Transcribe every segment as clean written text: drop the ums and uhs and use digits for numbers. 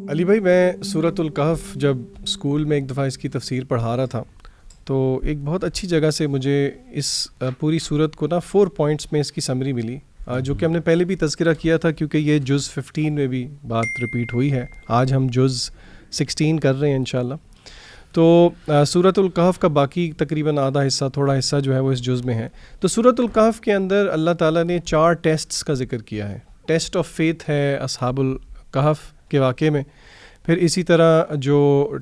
علی بھائی، میں سورۃ الکہف جب اسکول میں ایک دفعہ اس کی تفسیر پڑھا رہا تھا تو ایک بہت اچھی جگہ سے مجھے اس پوری سورت کو 4 پوائنٹس میں اس کی سمری ملی، جو کہ ہم نے پہلے بھی تذکرہ کیا تھا کیونکہ یہ جز 15 میں بھی بات رپیٹ ہوئی ہے. آج ہم جز 16 کر رہے ہیں انشاءاللہ. تو سورۃ الکہف کا باقی تقریباً آدھا حصہ، تھوڑا حصہ جو ہے وہ اس جز میں ہے. تو سورۃ الکہف کے اندر اللہ تعالیٰ نے 4 ٹیسٹس کا ذکر کیا ہے. ٹیسٹ آف فیتھ ہے اصحاب الکہف کے واقعے میں، پھر اسی طرح جو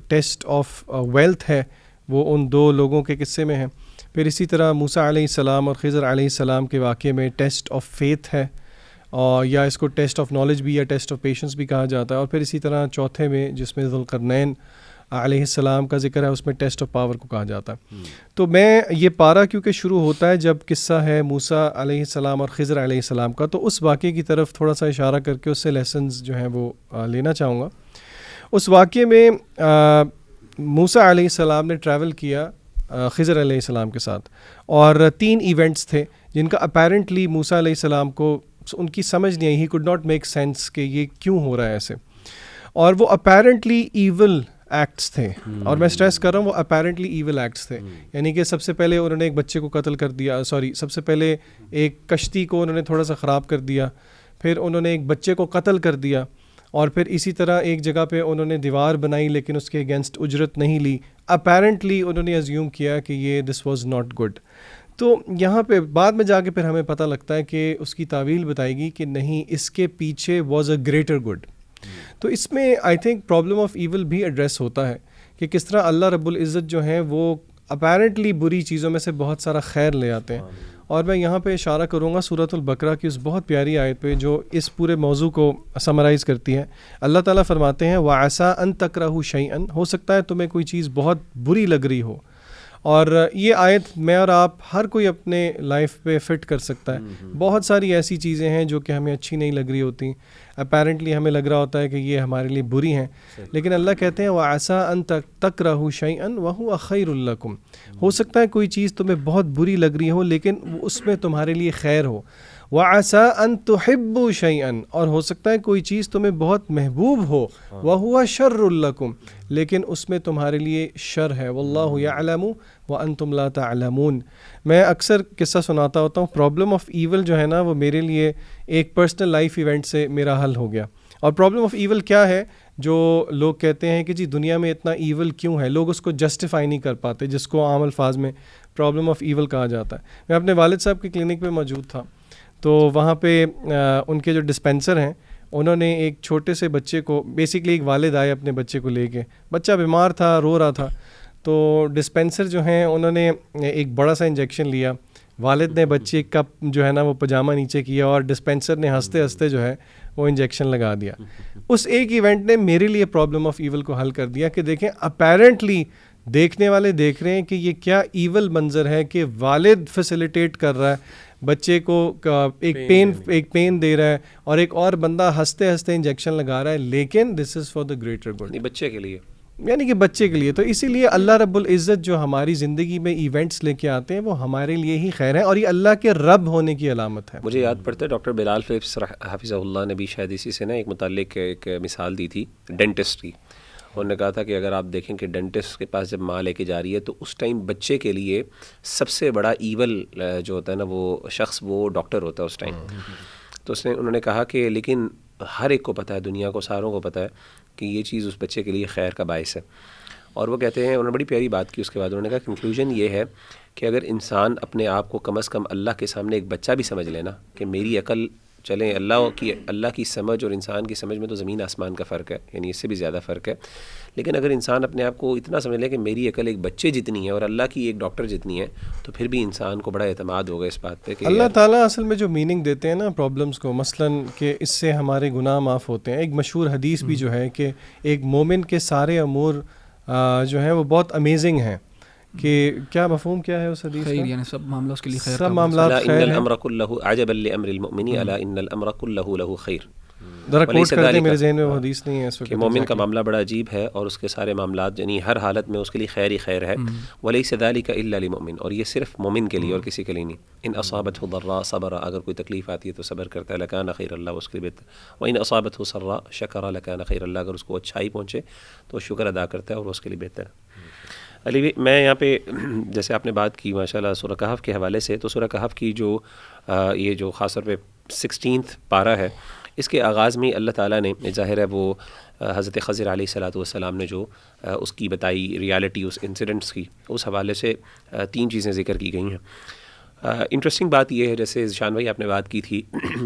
ٹیسٹ آف ویلتھ ہے وہ ان 2 لوگوں کے قصے میں ہے، پھر اسی طرح موسیٰ علیہ السلام اور خضر علیہ السلام کے واقعے میں ٹیسٹ آف فیتھ ہے، اور یا اس کو ٹیسٹ آف نالج بھی یا ٹیسٹ آف پیشنس بھی کہا جاتا ہے. اور پھر اسی طرح چوتھے میں جس میں ذوالقرنین علیہ السلام کا ذکر ہے اس میں ٹیسٹ آف پاور کو کہا جاتا ہے. تو میں یہ پارہ کیونکہ شروع ہوتا ہے جب قصہ ہے موسیٰ علیہ السلام اور خضر علیہ السلام کا، تو اس واقعے کی طرف تھوڑا سا اشارہ کر کے اس سے لیسنز جو ہیں وہ لینا چاہوں گا. اس واقعے میں موسیٰ علیہ السلام نے ٹریول کیا خضر علیہ السلام کے ساتھ، اور 3 ایونٹس تھے جن کا اپیرنٹلی موسیٰ علیہ السلام کو ان کی سمجھ نہیں آئی. He could not make sense کہ یہ کیوں ہو رہا ہے ایسے، اور وہ اپیرنٹلی ایول ایکٹس تھے. اور میں اسٹریس کر رہا ہوں وہ اپیرنٹلی ایول ایکٹس تھے، یعنی کہ سب سے پہلے انہوں نے ایک بچے کو قتل کر دیا، سب سے پہلے ایک کشتی کو انہوں نے تھوڑا سا خراب کر دیا، پھر انہوں نے ایک بچے کو قتل کر دیا، اور پھر اسی طرح ایک جگہ پہ انہوں نے دیوار بنائی لیکن اس کے اگینسٹ اجرت نہیں لی. اپیرنٹلی انہوں نے ازیوم کیا کہ یہ دس واز ناٹ گڈ. تو یہاں پہ بعد میں جا کے پھر ہمیں پتہ لگتا ہے کہ اس کی تعویل بتائے گی کہ نہیں، اس کے پیچھے واز اے گریٹر گڈ. تو اس میں I think problem of evil بھی ایڈریس ہوتا ہے کہ کس طرح اللہ رب العزت جو ہیں وہ اپیرنٹلی بری چیزوں میں سے بہت سارا خیر لے آتے ہیں. اور میں یہاں پہ اشارہ کروں گا سورۃ البقرہ کی اس بہت پیاری آیت پہ جو اس پورے موضوع کو سمرائز کرتی ہے. اللہ تعالیٰ فرماتے ہیں وَعَسَىٰ أَن تَكْرَهُوا شَيْئًا، ہو سکتا ہے تمہیں کوئی چیز بہت بری لگ رہی ہو. اور یہ آیت میں اور آپ ہر کوئی اپنے لائف پہ فٹ کر سکتا ہے. بہت ساری ایسی چیزیں ہیں جو کہ ہمیں اچھی نہیں لگ رہی ہوتی، اپیرنٹلی ہمیں لگ رہا ہوتا ہے کہ یہ ہمارے لیے بری ہیں، لیکن اللہ کہتے ہیں وَعَسَىٰ أَن تَكْرَهُوا شَيْئًا وَهُوَ خَيْرٌ لَكُمْ. ہو سکتا ہے کوئی چیز تمہیں بہت بری لگ رہی ہو لیکن اس میں تمہارے لیے خیر ہو. وَعَسَىٰ أَن تُحِبُّوا شَيْئًا، اور ہو سکتا ہے کوئی چیز تمہیں بہت محبوب ہو. وَهُوَ شَرٌّ لَكُمْ، لیکن اس میں تمہارے لیے شر ہے. وَاللَّهُ يَعْلَمُ وَأَنْتُمْ لَا تَعْلَمُونَ. میں اکثر قصہ سناتا ہوتا ہوں، پرابلم آف ایول جو ہے نا وہ میرے لیے ایک پرسنل لائف ایونٹ سے میرا حل ہو گیا. اور پرابلم آف ایول کیا ہے؟ جو لوگ کہتے ہیں کہ جی دنیا میں اتنا ایول کیوں ہے، لوگ اس کو جسٹیفائی نہیں کر پاتے، جس کو عام الفاظ میں پرابلم آف ایول کہا جاتا ہے. میں اپنے والد صاحب کی کلینک پہ موجود تھا، تو وہاں پہ ان کے جو ڈسپینسر ہیں انہوں نے ایک چھوٹے سے بچے کو، بیسکلی ایک والد آئے اپنے بچے کو لے کے، بچہ بیمار تھا، رو رہا تھا. تو ڈسپینسر جو ہیں انہوں نے ایک بڑا سا انجیکشن لیا، والد نے بچے کا جو ہے نا وہ پجامہ نیچے کیا اور ڈسپینسر نے ہنستے ہنستے جو ہے وہ انجیکشن لگا دیا. اس ایک ایونٹ نے میرے لیے پرابلم آف ایول کو حل کر دیا کہ دیکھیں اپیرنٹلی دیکھنے والے دیکھ رہے ہیں کہ یہ کیا ایول منظر ہے کہ والد فیسیلیٹیٹ کر رہا ہے، بچے کو ایک پین دے رہا ہے، اور ایک اور بندہ ہنستے ہنستے انجیکشن لگا رہا ہے، لیکن this is for the greater good, بچے کے لیے، یعنی کہ بچے کے لیے. تو اسی لیے اللہ رب العزت جو ہماری زندگی میں ایونٹس لے کے آتے ہیں وہ ہمارے لیے ہی خیر ہے، اور یہ اللہ کے رب ہونے کی علامت ہے. مجھے یاد پڑتا ہے ڈاکٹر بلال فیلپس حفظہ اللہ نے بھی شاید اسی سے نا ایک متعلق ایک مثال دی تھی ڈینٹسٹ کی. انہوں نے کہا تھا کہ اگر آپ دیکھیں کہ ڈینٹسٹ کے پاس جب ماں لے کے جا رہی ہے تو اس ٹائم بچے کے لیے سب سے بڑا ایول جو ہوتا ہے نا وہ شخص وہ ڈاکٹر ہوتا ہے اس ٹائم. تو انہوں نے کہا کہ لیکن ہر ایک کو پتہ ہے، دنیا کو ساروں کو پتہ ہے کہ یہ چیز اس بچے کے لیے خیر کا باعث ہے. اور وہ کہتے ہیں، انہوں نے بڑی پیاری بات کی اس کے بعد، انہوں نے کہا کنکلوژن یہ ہے کہ اگر انسان اپنے آپ کو کم از کم اللہ کے سامنے ایک بچہ بھی سمجھ لینا کہ میری عقل چلیں، اللہ کی سمجھ اور انسان کی سمجھ میں تو زمین آسمان کا فرق ہے، یعنی اس سے بھی زیادہ فرق ہے، لیکن اگر انسان اپنے آپ کو اتنا سمجھ لے کہ میری عقل ایک بچے جتنی ہے اور اللہ کی ایک ڈاکٹر جتنی ہے، تو پھر بھی انسان کو بڑا اعتماد ہوگا اس بات پہ کہ اللہ تعالیٰ اصل میں جو میننگ دیتے ہیں نا پرابلمس کو، مثلاً کہ اس سے ہمارے گناہ معاف ہوتے ہیں. ایک مشہور حدیث بھی جو ہے کہ ایک مومن کے سارے امور جو ہیں وہ بہت امیزنگ ہیں، کہ کیا مفہوم کیا ہے اس حدیث کا؟ یعنی سب معاملہ اس کے لیے خیر، سب معاملات الا خیر ان ہیں. الامر كله عجبا لامر المؤمن الا ان الامر كله له خیر. ذرا کوٹ کر دیں، میرے ذہن میں وہ حدیث نہیں ہے اس وقت. کہ مومن کا معاملہ بڑا عجیب ہے اور اس کے سارے معاملات یعنی ہر حالت میں اس کے لیے خیر ہی خیر ہے. ولیس ذلک الا للمؤمن، اور یہ صرف مومن کے لیے اور کسی کے لیے نہیں. ان اصابته ضراء صبر، اگر کوئی تکلیف آتی ہے تو صبر کرتا ہے، لکان خیر اللہ، اس کے لیے بہتر. وان اصابته سراء شکر لکان خیر اللہ، اگر اس کو اچھائی پہنچے تو شکر ادا کرتا ہے اور اس کے لیے بہتر ہے. علی بھی میں یہاں پہ جیسے آپ نے بات کی ماشاءاللہ سورہ کہف کے حوالے سے، تو سورہ کہف کی جو یہ جو خاص طور پہ 16 پارہ ہے، اس کے آغاز میں اللہ تعالیٰ نے ظاہر ہے وہ حضرت خضر علیہ الصلوۃ والسلام نے جو اس کی بتائی ریالٹی اس انسیڈنٹس کی، اس حوالے سے 3 چیزیں ذکر کی گئی ہیں. انٹرسٹنگ بات یہ ہے جیسے ذیشان بھائی آپ نے بات کی تھی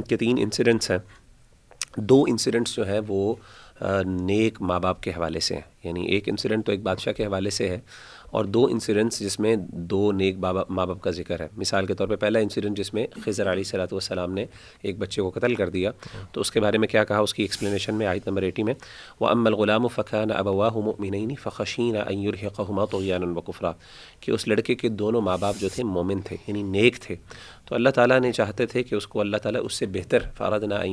کہ 3 انسیڈنٹس ہیں. 2 انسیڈنٹس جو ہیں وہ نیک ماں باپ کے حوالے سے ہیں، یعنی ایک انسیڈنٹ تو ایک بادشاہ کے حوالے سے ہے، اور 2 انسیڈنٹس جس میں 2 نیک ماں باپ کا ذکر ہے. مثال کے طور پہ پہلا انسیڈنٹ جس میں خضر علیہ الصلوۃ والسلام نے ایک بچے کو قتل کر دیا، تو اس کے بارے میں کیا کہا اس کی ایکسپلینیشن میں آیت نمبر 80 میں وَأَمَّا الْغُلَامُ فَكَانَ أَبَوَاهُ مُؤْمِنَيْنِ فَخَشِينَا أَن يُرْهِقَهُمَا طُغْيَانًا وَكُفْرًا، کہ اس لڑکے کے دونوں ماں باپ جو تھے مومن تھے یعنی نیک تھے، تو اللہ تعالیٰ نے چاہتے تھے کہ اس کو اللہ تعالیٰ اس سے بہتر فَأَرَدْنَا أَن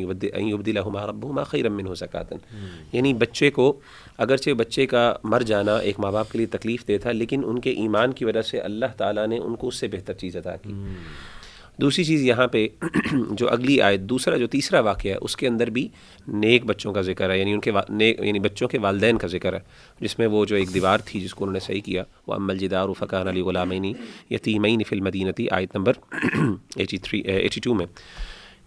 يُبْدِلَهُمَا رَبُّهُمَا خَيْرًا مِّنْهُ زَكَاةً، یعنی بچے کو اگرچہ بچے کا مر جانا ایک ماں باپ کے لیے تکلیف دہ تھا، لیکن ان کے ایمان کی وجہ سے اللہ تعالیٰ نے ان کو اس سے بہتر چیز عطا کی. دوسری چیز یہاں پہ جو اگلی آیت جو تیسرا واقعہ ہے اس کے اندر بھی نیک بچوں کا ذکر ہے، یعنی ان کے یعنی بچوں کے والدین کا ذکر ہے، جس میں وہ جو ایک دیوار تھی جس کو انہوں نے صحیح کیا، وَأَمَّا الْجِدَارُ فَكَانَ لِغُلَامَيْنِ يَتِيمَيْنِ فِي الْمَدِينَةِ، آیت نمبر 82 میں،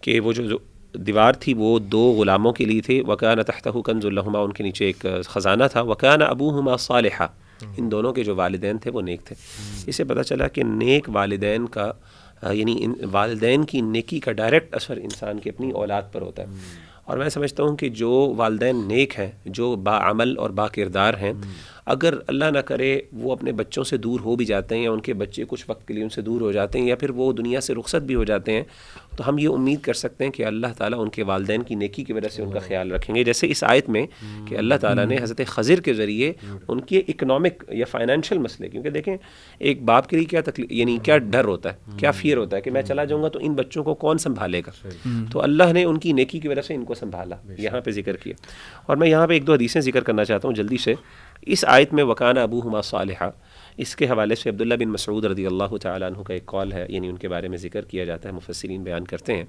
کہ وہ جو دیوار تھی وہ 2 غلاموں کے لیے تھے، وَكَانَ تَحْتَهُ كَنْزٌ لَهُمَا، ان کے نیچے ایک خزانہ تھا، وَكَانَ أَبُوهُمَا صَالِحًا، ان دونوں کے جو والدین تھے وہ نیک تھے. اس سے پتہ چلا کہ نیک والدین کا یعنی والدین کی نیکی کا ڈائریکٹ اثر انسان کی اپنی اولاد پر ہوتا ہے. اور میں سمجھتا ہوں کہ جو والدین نیک ہیں، جو باعمل اور با کردار ہیں، اگر اللہ نہ کرے وہ اپنے بچوں سے دور ہو بھی جاتے ہیں یا ان کے بچے کچھ وقت کے لیے ان سے دور ہو جاتے ہیں یا پھر وہ دنیا سے رخصت بھی ہو جاتے ہیں، تو ہم یہ امید کر سکتے ہیں کہ اللہ تعالیٰ ان کے والدین کی نیکی کی وجہ سے ان کا خیال رکھیں گے. جیسے اس آیت میں کہ اللہ تعالیٰ نے حضرت خضر کے ذریعے ان کے اکنامک یا فائنینشیل مسئلے، کیونکہ دیکھیں ایک باپ کے لیے کیا تکلیف یعنی کیا ڈر ہوتا ہے، کیا فیئر ہوتا ہے کہ میں چلا جاؤں گا تو ان بچوں کو کون سنبھالے گا، تو اللہ نے ان کی نیکی کی وجہ سے ان کو سنبھالا، یہاں پہ ذکر کیا. اور میں یہاں پہ 1-2 حدیثیں ذکر کرنا چاہتا ہوں جلدی سے. اس آیت میں وَكَانَ أَبُوهُمَا صَالِحًا، اس کے حوالے سے عبداللہ بن مسعود رضی اللہ تعالیٰ عنہ کا ایک قول ہے، یعنی ان کے بارے میں ذکر کیا جاتا ہے، مفسرین بیان کرتے ہیں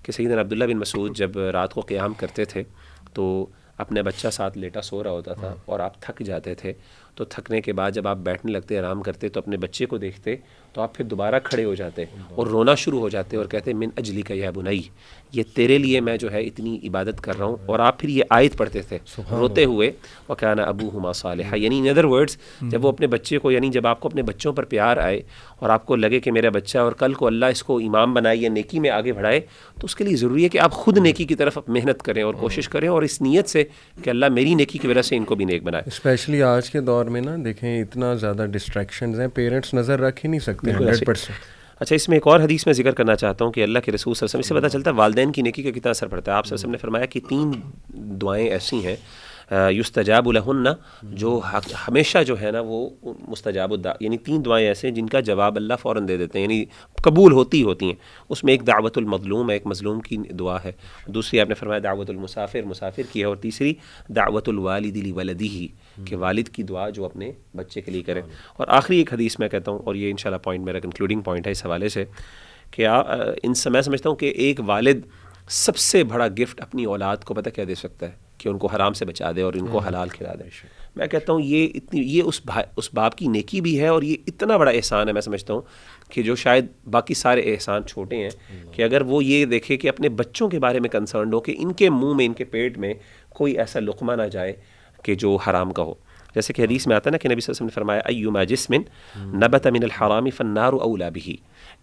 کہ سیدنا عبداللہ بن مسعود جب رات کو قیام کرتے تھے تو اپنے بچہ ساتھ لیٹا سو رہا ہوتا تھا، اور آپ تھک جاتے تھے، تو تھکنے کے بعد جب آپ بیٹھنے لگتے آرام کرتے تو اپنے بچے کو دیکھتے تو آپ پھر دوبارہ کھڑے ہو جاتے اور رونا شروع ہو جاتے اور کہتے من اجلک یا بنی، یہ تیرے لیے میں جو ہے اتنی عبادت کر رہا ہوں. اور آپ پھر یہ آیت پڑھتے تھے روتے ہوئے وَكَانَ أَبُوهُمَا صَالِحًا، یعنی ان ادر ورڈز جب وہ اپنے بچے کو یعنی جب آپ کو اپنے بچوں پر پیار آئے اور آپ کو لگے کہ میرا بچہ اور کل کو اللہ اس کو امام بنائے یا نیکی میں آگے بڑھائے، تو اس کے لیے ضروری ہے کہ آپ خود نیکی کی طرف محنت کریں اور کوشش کریں، اور اس نیت سے کہ اللہ میری نیکی کی وجہ سے ان کو بھی نیک بنائے. اسپیشلی آج کے دور میں نا دیکھیں اتنا زیادہ ڈسٹریکشنز ہیں، پیرنٹس نظر رکھ ہی نہیں سکتے 100%. اچھا، اس میں ایک اور حدیث میں ذکر کرنا چاہتا ہوں کہ اللہ کے رسول صلی اللہ علیہ وسلم، اس سے پتہ چلتا ہے والدین کی نیکی کا کتنا اثر پڑتا ہے. آپ صلی اللہ علیہ وسلم نے فرمایا کہ 3 دعائیں ایسی ہیں یستجاب لہن، جو ہمیشہ جو ہے نا وہ مستجاب یعنی 3 دعائیں ایسے ہیں جن کا جواب اللہ فوراً دے دیتے ہیں، یعنی قبول ہوتی ہیں. اس میں ایک دعوت المظلوم ہے، ایک مظلوم کی دعا ہے، دوسری آپ نے فرمایا دعوت مسافر کی ہے، اور تیسری دعوت الوالد لولدہ، کہ والد کی دعا جو اپنے بچے کے لیے کرے. اور آخری ایک حدیث میں کہتا ہوں، اور یہ انشاءاللہ پوائنٹ میرا کنکلوڈنگ پوائنٹ ہے اس حوالے سے، کہ میں سمجھتا ہوں کہ ایک والد سب سے بڑا گفٹ اپنی اولاد کو پتہ کیا دے سکتا ہے، کہ ان کو حرام سے بچا دے اور ان کو حلال کھلا دے. میں کہتا ہوں یہ اس باپ کی نیکی بھی ہے، اور یہ اتنا بڑا احسان ہے میں سمجھتا ہوں کہ جو شاید باقی سارے احسان چھوٹے ہیں، کہ اگر وہ یہ دیکھے کہ اپنے بچوں کے بارے میں کنسرنڈ ہو کہ ان کے منہ میں ان کے پیٹ میں کوئی ایسا لقمہ نہ جائے کہ جو حرام کا ہو. جیسے کہ حدیث میں آتا ہے نا کہ نبی صلی اللہ علیہ وسلم نے فرمایا ایما جسم نبت من الحرام فالنار اولی بہ،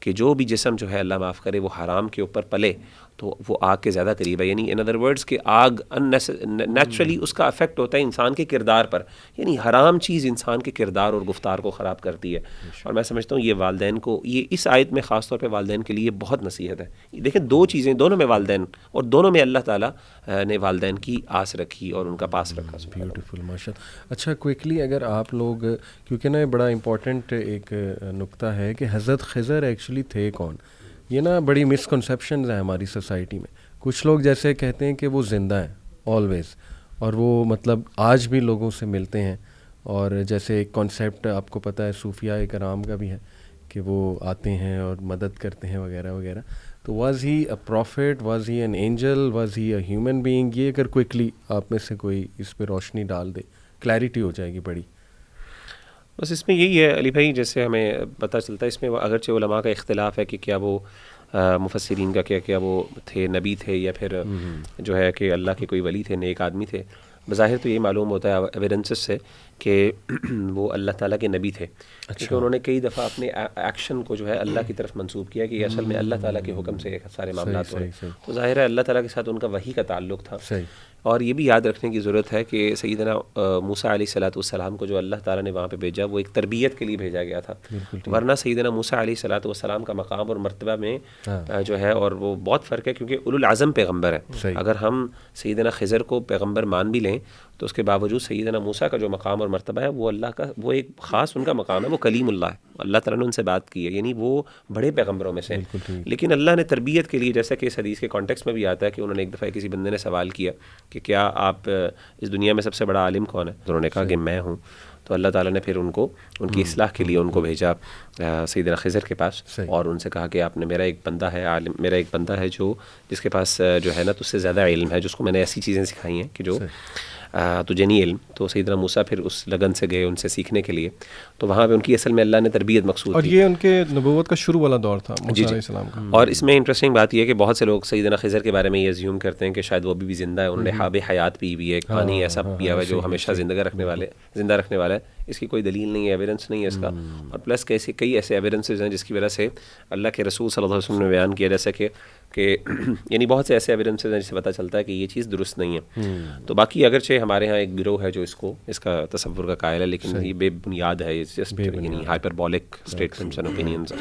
کہ جو بھی جسم جو ہے اللہ معاف کرے وہ حرام کے اوپر پلے تو وہ آگ کے زیادہ قریب ہے. یعنی ان ادر ورڈز کہ آگ نیچرلی اس کا افیکٹ ہوتا ہے انسان کے کردار پر، یعنی حرام چیز انسان کے کردار اور گفتار کو خراب کرتی ہے. اور میں سمجھتا ہوں یہ والدین کو، یہ اس آیت میں خاص طور پہ والدین کے لیے بہت نصیحت ہے. دیکھیں 2 چیزیں، دونوں میں والدین، اور دونوں میں اللہ تعالیٰ نے والدین کی آس رکھی اور ان کا پاس رکھا. بیوٹیفل، ماشاء اللہ. اچھا کوئکلی اگر آپ لوگ، کیونکہ نا بڑا امپورٹنٹ ایک نقطہ ہے کہ حضرت خضر ایکچولی تھے کون، یہ نا بڑی مسکنسیپشنز ہیں ہماری سوسائٹی میں. کچھ لوگ جیسے کہتے ہیں کہ وہ زندہ ہیں آلویز، اور وہ مطلب آج بھی لوگوں سے ملتے ہیں، اور جیسے ایک کانسیپٹ آپ کو پتہ ہے صوفیاء کرام کا بھی ہے کہ وہ آتے ہیں اور مدد کرتے ہیں وغیرہ وغیرہ. تو was he a prophet, was he an angel, was he a human being? یہ اگر کوئکلی آپ میں سے کوئی اس پہ روشنی ڈال دے، کلیئرٹی ہو جائے گی بڑی. بس اس میں یہی ہے علی بھائی، جیسے ہمیں پتہ چلتا ہے اس میں اگرچہ علماء کا اختلاف ہے کہ کیا وہ مفسرین کا کیا وہ تھے، نبی تھے یا پھر جو ہے کہ اللہ کے کوئی ولی تھے، نیک آدمی تھے. بظاہر تو یہ معلوم ہوتا ہے ایویڈنسز سے کہ وہ اللہ تعالیٰ کے نبی تھے، کیونکہ انہوں نے کئی دفعہ اپنے ایکشن کو جو ہے اللہ کی طرف منسوب کیا کہ یہ اصل میں اللہ تعالیٰ کے حکم سے سارے معاملات ہو رہے ہیں. تو ظاہر ہے اللہ تعالیٰ کے ساتھ ان کا وحی کا تعلق تھا. اور یہ بھی یاد رکھنے کی ضرورت ہے کہ سیدنا موسیٰ علیہ الصلوۃ والسلام کو جو اللہ تعالیٰ نے وہاں پہ بھیجا وہ ایک تربیت کے لیے بھیجا گیا تھا، ورنہ سیدنا موسیٰ علیہ الصلوۃ والسلام کا مقام اور مرتبہ میں جو ہے اور وہ بہت فرق ہے، کیونکہ اولو العزم پیغمبر ہے. اگر ہم سیدنا خضر کو پیغمبر مان بھی لیں تو اس کے باوجود سیدنا موسیٰ کا جو مقام اور مرتبہ ہے وہ اللہ کا، وہ ایک خاص ان کا مقام ہے، وہ کلیم اللہ ہے، اللہ تعالیٰ نے ان سے بات کی ہے، یعنی وہ بڑے پیغمبروں میں سے. لیکن اللہ نے تربیت کے لیے، جیسا کہ اس حدیث کے کانٹیکسٹ میں بھی آتا ہے کہ انہوں نے ایک دفعہ کسی بندے نے سوال کیا کہ کیا آپ اس دنیا میں سب سے بڑا عالم کون ہے؟ تو انہوں نے کہا کہ میں ہوں. تو اللہ تعالیٰ نے پھر ان کو ان کی اصلاح کے لیے ان کو بھیجا سیدنا خضر کے پاس، اور ان سے کہا کہ آپ نے، میرا ایک بندہ ہے عالم، میرا ایک بندہ ہے جو جس کے پاس جو ہے نا تجھ سے زیادہ علم ہے، جس کو میں نے ایسی چیزیں سکھائی ہیں کہ جو تجھے نہیں علم. تو سیدنا موسیٰ پھر اس لگن سے گئے ان سے سیکھنے کے لیے. تو وہاں پہ ان کی اصل میں اللہ نے تربیت مقصود اور یہ ان کے نبوت کا شروع والا دور تھا موسیٰ علیہ السلام کا. اور اس میں انٹرسٹنگ بات یہ ہے کہ بہت سے لوگ سیدنا خضر کے بارے میں یہ ازیوم کرتے ہیں کہ شاید وہ بھی زندہ ہے، انہوں نے حاب حیات پی ہوئی ہے، ایک پانی ایسا پیا ہوا ہے جو ہمیشہ زندہ رکھنے والا ہے. اس کی کوئی دلیل نہیں ہے، ایویڈنس نہیں ہے اس کا. اور پلس کئی ایسے ایویڈنسز ہیں جس کی وجہ سے اللہ کے رسول صلی اللہ علیہ وسلم نے بیان کیا، جیسے کہ یعنی بہت سے ایسے ایویڈنسز ہیں جس سے پتہ چلتا ہے کہ یہ چیز درست نہیں ہے. تو باقی اگرچہ ہمارے ہاں ایک گروہ ہے جو اس کا تصور کا قائل ہے، لیکن یہ بے بنیاد ہے، یعنی ہائپربولک اسٹیٹمنٹس اینڈ اوپینینز.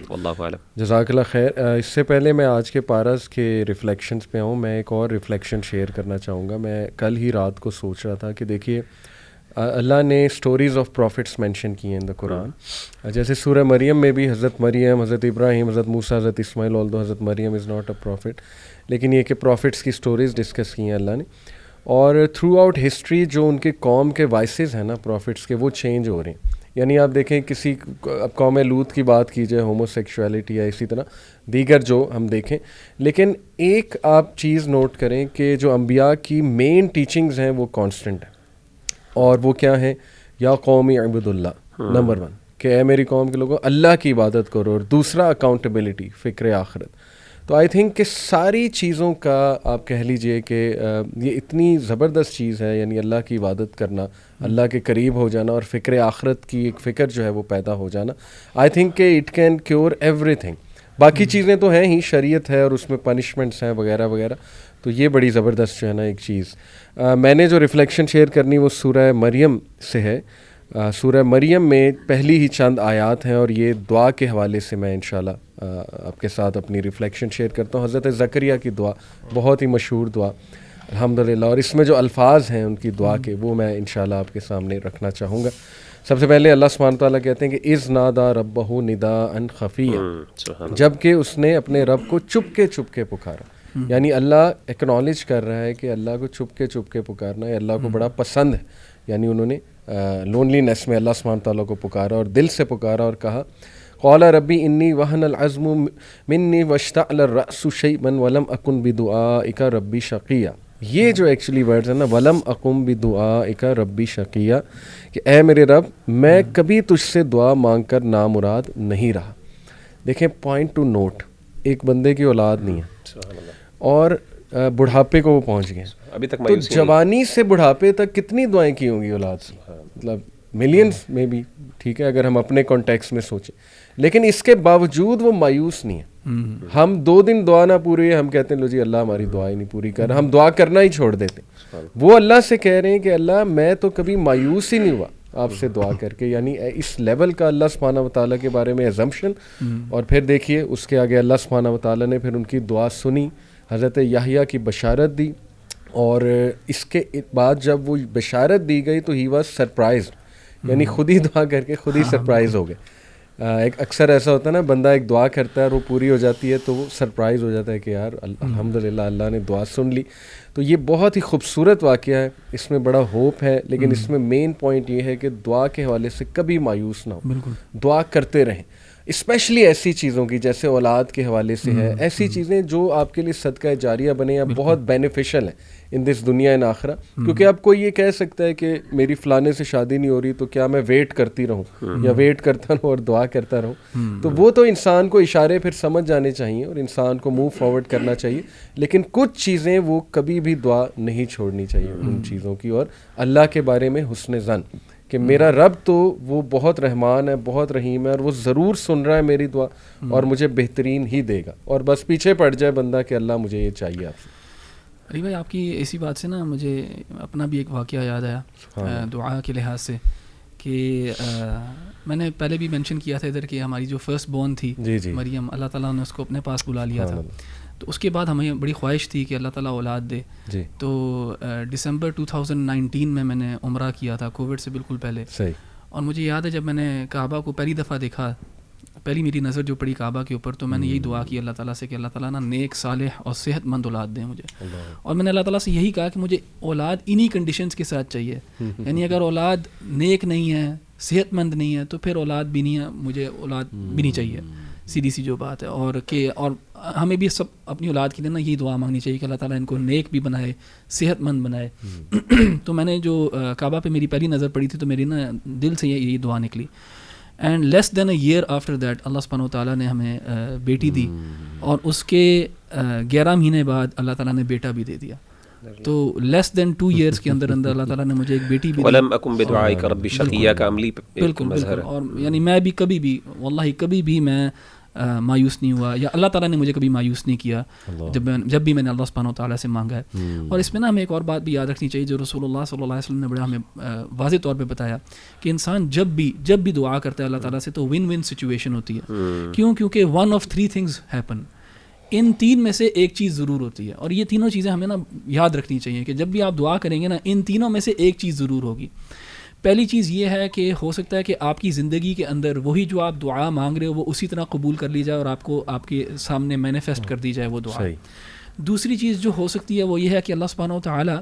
واللہ اعلم. جزاک اللہ خیر. اس سے پہلے میں آج کے پارس کے ریفلیکشنز پہ آؤں، میں ایک اور ریفلیکشن شیئر کرنا چاہوں گا. میں کل ہی رات کو سوچ رہا تھا کہ دیکھیے اللہ نے اسٹوریز آف پروفٹس مینشن کی ہیں ان دا قرآن. جیسے سورہ مریم میں بھی حضرت مریم، حضرت ابراہیم، حضرت موسیٰ، حضرت اسماعیل، آلدو حضرت مریم از ناٹ اے پروفٹ، لیکن یہ کہ پروفٹس کی اسٹوریز ڈسکس کی ہیں اللہ نے. اور تھرو آؤٹ ہسٹری جو ان کے قوم کے وائسز ہیں نا پروفٹس کے، وہ چینج ہو رہے ہیں. یعنی آپ دیکھیں کسی اب قوم لوط کی بات کی جائے، ہومو سیکشولیٹی یا اسی طرح دیگر جو ہم دیکھیں، لیکن ایک آپ چیز نوٹ کریں کہ جو انبیاء کی مین ٹیچنگز ہیں وہ کانسٹنٹ ہیں. اور وہ کیا ہیں؟ یا قوم اعبدوا اللہ، نمبر 1 کہ اے میری قوم کے لوگوں اللہ کی عبادت کرو، اور دوسرا اکاؤنٹیبلٹی، فکر آخرت. تو آئی تھنک کہ ساری چیزوں کا آپ کہہ لیجئے کہ یہ اتنی زبردست چیز ہے، یعنی اللہ کی عبادت کرنا، اللہ کے قریب ہو جانا، اور فکر آخرت کی ایک فکر جو ہے وہ پیدا ہو جانا. آئی تھنک کہ it can cure every thing. باقی چیزیں تو ہیں ہی، شریعت ہے اور اس میں پنشمنٹس ہیں وغیرہ وغیرہ. تو یہ بڑی زبردست جو ہے نا ایک چیز. میں نے جو ریفلیکشن شیئر کرنی وہ سورہ مریم سے ہے. سورہ مریم میں پہلی ہی چند آیات ہیں، اور یہ دعا کے حوالے سے میں انشاءاللہ آپ کے ساتھ اپنی ریفلیکشن شیئر کرتا ہوں. حضرت زکریا کی دعا بہت ہی مشہور دعا الحمدللہ، اور اس میں جو الفاظ ہیں ان کی دعا کے وہ میں انشاءاللہ آپ کے سامنے رکھنا چاہوں گا. سب سے پہلے اللہ سبحانہ تعالیٰ کہتے ہیں کہ اذ نادا ربہ نداء خفیہ، جب کہ اس نے اپنے رب کو چپ کے پکارا. یعنی اللہ ایکنالج کر رہا ہے کہ اللہ کو چپ کے پکارنا ہے اللہ کو بڑا پسند ہے. یعنی انہوں نے لونلی نیس میں اللہ سبحانہ تعالیٰ کو پکارا اور دل سے پکارا اور کہا قال ربی انی وہن العظم منی واشتعل الرأس شیئبا ولم اکن بدعائک ربی شقیہ. یہ جو ایکچولی ورڈز ہیں نا، ولم اقم بدعائک ربی شقیہ، کہ اے میرے رب میں کبھی تجھ سے دعا مانگ کر نامراد نہیں رہا. دیکھیں پوائنٹ ٹو نوٹ، ایک بندے کی اولاد نہیں ہے اور بڑھاپے کو وہ پہنچ گئے ابھی تک، تو جوانی سے بڑھاپے تک کتنی دعائیں کی ہوں گی اولاد سے، مطلب ملینز میں بھی، ٹھیک ہے اگر ہم اپنے کانٹیکس میں سوچیں. لیکن اس کے باوجود وہ مایوس نہیں ہے. ہم 2 دن دعا نہ پوری ہے، ہم کہتے ہیں لو جی اللہ ہماری دعائیں نہیں پوری کر رہا، ہم دعا کرنا ہی چھوڑ دیتے ہیں. وہ اللہ سے کہہ رہے ہیں کہ اللہ میں تو کبھی مایوس ہی نہیں ہوا آپ سے دعا کر کے. یعنی اس لیول کا اللہ سبحانہ و تعالیٰ کے بارے میں ایزمپشن. اور پھر دیکھیے اس کے آگے اللہ سبحانہ و تعالیٰ نے پھر ان کی دعا سنی، حضرت یحییٰ کی بشارت دی، اور اس کے بعد جب وہ بشارت دی گئی تو ہی واز سرپرائزڈ، یعنی خود ہی دعا کر کے خود ہی سرپرائز ہو گئے ایک اکثر ایسا ہوتا ہے نا, بندہ ایک دعا کرتا ہے اور وہ پوری ہو جاتی ہے تو وہ سرپرائز ہو جاتا ہے کہ یار الحمدللہ اللہ نے دعا سن لی. تو یہ بہت ہی خوبصورت واقعہ ہے, اس میں بڑا ہوپ ہے, لیکن اس میں مین پوائنٹ یہ ہے کہ دعا کے حوالے سے کبھی مایوس نہ ہو, دعا کرتے رہیں, اسپیشلی ایسی چیزوں کی جیسے اولاد کے حوالے سے ہے, ایسی چیزیں جو آپ کے لیے صدقہ جاریہ بنے یا بہت بینیفیشل ہیں ان دس دنیا ان آخرہ. کیونکہ اب کوئی یہ کہہ سکتا ہے کہ میری فلانے سے شادی نہیں ہو رہی تو کیا میں ویٹ کرتی رہوں یا ویٹ کرتا رہوں اور دعا کرتا رہوں, تو وہ تو انسان کو اشارے پھر سمجھ جانے چاہیے اور انسان کو موو فارورڈ کرنا چاہیے, لیکن کچھ چیزیں وہ کبھی بھی دعا نہیں چھوڑنی چاہیے ان چیزوں کی. اور اللہ کے بارے میں حسن ظن کہ میرا رب تو وہ بہت رحمان ہے, بہت رحیم ہے, اور وہ ضرور سن رہا ہے میری دعا اور مجھے بہترین ہی دے گا, اور بس پیچھے پڑ جائے بندہ کہ اللہ مجھے یہ چاہیے آپ سے. علی بھائی آپ کی اسی بات سے نا مجھے اپنا بھی ایک واقعہ یاد آیا دعا کے لحاظ سے, کہ میں نے پہلے بھی مینشن کیا تھا ادھر کہ ہماری جو فرسٹ بورن تھی مریم, اللہ تعالیٰ نے اس کو اپنے پاس بلا لیا تھا. تو اس کے بعد ہمیں بڑی خواہش تھی کہ اللہ تعالیٰ اولاد دے. تو دسمبر 2019 میں نے عمرہ کیا تھا, کووڈ سے بالکل پہلے. اور مجھے یاد ہے جب میں نے کعبہ کو پہلی دفعہ دیکھا, پہلی میری نظر جو پڑی کعبہ کے اوپر, تو میں نے یہی دعا کی اللہ تعالیٰ سے کہ اللہ تعالیٰ نا نیک صالح اور صحت مند اولاد دیں مجھے. اور میں نے اللہ تعالیٰ سے یہی کہا کہ مجھے اولاد انہی کنڈیشنز کے ساتھ چاہیے, یعنی اگر اولاد نیک نہیں ہے, صحت مند نہیں ہے, تو پھر اولاد بھی نہیں ہے, مجھے اولاد بھی نہیں چاہیے, سیدھی سی جو بات ہے. اور ہمیں بھی سب اپنی اولاد کے لیے نا یہی دعا مانگنی چاہیے کہ اللہ تعالیٰ ان کو نیک بھی بنائے, صحت مند بنائے. تو میں نے جو کعبہ پہ میری پہلی نظر پڑی تھی تو میری نا دل سے یہی دعا نکلی. And less than a year after that اللہ سبحانہ وتعالیٰ نے ہمیں بیٹی دی, اور اس کے 11 مہینے بعد اللہ تعالیٰ نے بیٹا بھی دے دیا. تو لیس دین 2 ایئرس کے اندر اللہ تعالیٰ نے مجھے ایک بیٹی بھی دی. وَلَمْ أَكُنْ بِدُعَائِكَ رَبِّ شَقِيًّا کا عملی بالکل بالکل. اور یعنی میں بھی کبھی بھی واللہ کبھی بھی میں مایوس نہیں ہوا, یا اللہ تعالیٰ نے مجھے کبھی مایوس نہیں کیا جب بھی میں نے اللہ سبحانہ وتعالیٰ سے مانگا ہے. اور اس میں نا ہمیں ایک اور بات بھی یاد رکھنی چاہیے جو رسول اللہ صلی اللہ علیہ وسلم نے بڑا ہمیں واضح طور پہ بتایا, کہ انسان جب بھی دعا کرتا ہے اللہ تعالیٰ سے تو ون ون سچویشن ہوتی ہے. کیونکہ 1 of 3 things happen, ان 3 میں سے ایک چیز ضرور ہوتی ہے. اور یہ تینوں چیزیں ہمیں نا یاد رکھنی چاہیے کہ جب بھی آپ دعا کریں گے نا, ان تینوں میں سے ایک چیز ضرور ہوگی. پہلی چیز یہ ہے کہ ہو سکتا ہے کہ آپ کی زندگی کے اندر وہی جو آپ دعا مانگ رہے ہو وہ اسی طرح قبول کر لی جائے اور آپ کو آپ کے سامنے مینیفیسٹ کر دی جائے وہ دعا. دوسری چیز جو ہو سکتی ہے وہ یہ ہے کہ اللہ سبحانہ وتعالیٰ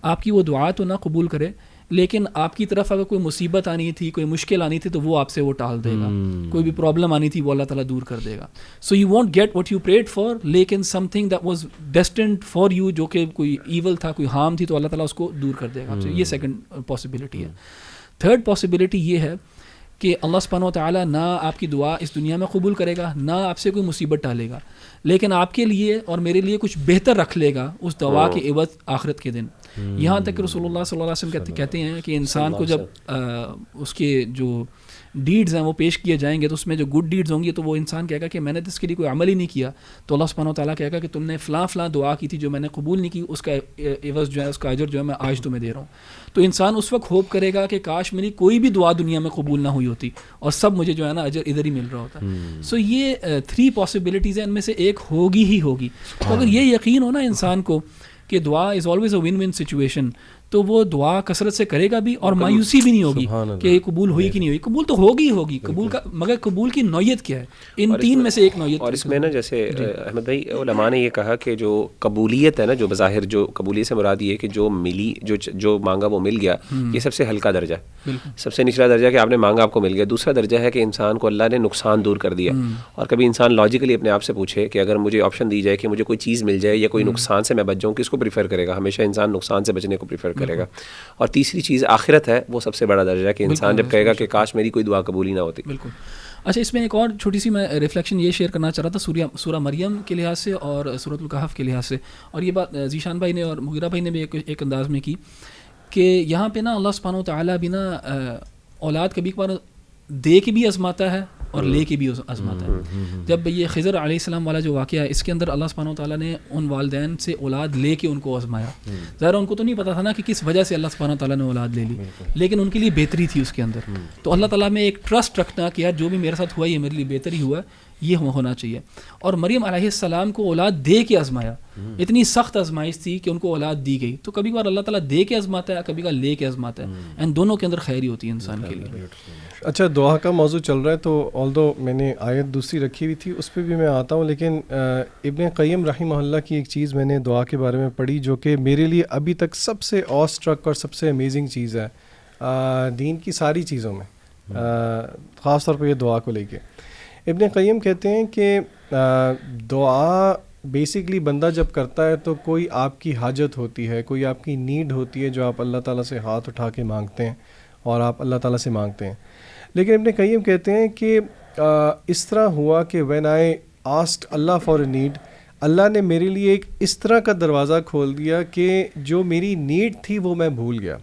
آپ کی وہ دعا تو نہ قبول کرے, لیکن آپ کی طرف اگر کوئی مصیبت آنی تھی, کوئی مشکل آنی تھی, تو وہ آپ سے وہ ٹال دے گا. کوئی بھی پرابلم آنی تھی وہ اللہ تعالیٰ دور کر دے گا. So you won't get what you prayed for, لیکن something that was destined for you, جو کہ کوئی ایول تھا, کوئی ہارم تھی, تو اللہ تعالیٰ اس کو دور کر دے گا آپ سے. یہ سیکنڈ پاسبلٹی ہے. تھرڈ پاسبلٹی یہ ہے کہ اللہ سبحانہ وتعالیٰ نہ آپ کی دعا اس دنیا میں قبول کرے گا, نہ آپ سے کوئی مصیبت ٹالے گا, لیکن آپ کے لیے اور میرے لیے کچھ بہتر رکھ لے گا اس دعا کے عوض آخرت کے دن. یہاں تک کہ رسول اللہ صلی اللہ علیہ وسلم کہتے ہیں کہ انسان کو جب اس کے جو ڈیڈز ہیں وہ پیش کیے جائیں گے تو اس میں جو گڈ ڈیڈز ہوں گی تو وہ انسان کہے گا کہ میں نے اس کے لیے کوئی عمل ہی نہیں کیا, تو اللہ سبحانہ وتعالیٰ کہے گا کہ تم نے فلاں دعا کی تھی جو میں نے قبول نہیں کی, اس کا عوض جو ہے, اس کا اجر جو ہے میں آج تمہیں دے رہا ہوں. تو انسان اس وقت ہوپ کرے گا کہ کاش میری کوئی بھی دعا دنیا میں قبول نہ ہوئی ہوتی اور سب مجھے جو ہے نا اجر ادھر ہی مل رہا ہوتا. سو یہ 3 پاسبلٹیز ہیں, ان میں سے ایک ہوگی ہی ہوگی. تو اگر یہ یقین ہو نا انسان کو کہ دعا is always a one one situation, تو وہ دعا کثرت سے کرے گا بھی اور مایوسی بھی نہیں ہوگی کہ یہ قبول ہوئی کہ نہیں ہوئی. قبول تو ہوگی قبول کا, مگر قبول کی نوعیت کیا ہے, ان 3 میں سے ایک نوعیت. اور اس میں نا جیسے احمد بھائی علماء نے یہ کہا کہ جو قبولیت ہے نا, جو بظاہر جو قبولیت سے مراد یہ ہے کہ جو ملی, جو مانگا وہ مل گیا, یہ سب سے ہلکا درجہ ہے. سب سے نچلا درجہ کہ آپ نے مانگا آپ کو مل گیا. دوسرا درجہ ہے کہ انسان کو اللہ نے نقصان دور کر دیا. اور کبھی انسان لاجیکلی اپنے آپ سے پوچھے کہ اگر مجھے آپشن دی جائے کہ مجھے کوئی چیز مل جائے یا کوئی نقصان سے میں بچ جاؤں, کس کو پریفر کرے گا؟ ہمیشہ انسان نقصان سے بچنے کو پریفر کرے گا. اور تیسری چیز آخرت ہے, وہ سب سے بڑا درجہ ہے کہ انسان جب کہے گا کہ کاش میری کوئی دعا قبول ہی نہ ہوتی. بالکل. اچھا, اس میں ایک اور چھوٹی سی میں ریفلیکشن یہ شیئر کرنا چاہ رہا تھا سورہ مریم کے لحاظ سے اور سورۃ الکہف کے لحاظ سے, اور یہ بات ذیشان بھائی نے اور مغیرہ بھائی نے بھی ایک انداز میں کی کہ یہاں پہ نا اللہ سبحانہ وتعالیٰ بھی نا اولاد کبھی کبھار دے کے بھی آزماتا ہے اور لے کے بھی آزماتا ہے. جب یہ خضر علیہ السلام والا جو واقعہ ہے, اس کے اندر اللہ سبحانہ وتعالیٰ نے ان والدین سے اولاد لے کے ان کو آزمایا. ظاہر ان کو تو نہیں پتا تھا نا کہ کس وجہ سے اللہ سبحانہ وتعالیٰ نے اولاد لے لی, لیکن ان کے لیے بہتری تھی اس کے اندر. تو اللہ تعالیٰ میں ایک ٹرسٹ رکھنا کہ یار جو بھی میرے ساتھ ہوا یہ میرے لیے بہتر ہی ہوا ہے, یہ ہونا چاہیے. اور مریم علیہ السلام کو اولاد دے کے آزمایا, اتنی سخت آزمائش تھی کہ ان کو اولاد دی گئی. تو کبھی کبھار اللہ تعالیٰ دے کے آزماتا ہے, کبھی کبھار لے کے آزماتا ہے, اینڈ دونوں کے اندر خیر ہی ہوتی ہے انسان کے لیے. اچھا, دعا کا موضوع چل رہا ہے تو آلدو میں نے آیت دوسری رکھی ہوئی تھی اس پہ بھی میں آتا ہوں, لیکن ابن قیم رحمہ اللہ کی ایک چیز میں نے دعا کے بارے میں پڑھی جو کہ میرے لیے ابھی تک سب سے آ اسٹرک اور سب سے امیزنگ چیز ہے دین کی ساری چیزوں میں, خاص طور پہ یہ دعا کو لے کے. ابن قیم کہتے ہیں کہ دعا بیسکلی بندہ جب کرتا ہے تو کوئی آپ کی حاجت ہوتی ہے, کوئی آپ کی نیڈ ہوتی ہے جو آپ اللہ تعالیٰ سے ہاتھ اٹھا کے مانگتے ہیں اور آپ اللہ تعالیٰ سے مانگتے ہیں. لیکن ابن قیم کہتے ہیں کہ اس طرح ہوا کہ وین آئی آسکڈ اللہ فار اے نیڈ, اللہ نے میرے لیے ایک اس طرح کا دروازہ کھول دیا کہ جو میری نیڈ تھی وہ میں بھول گیا.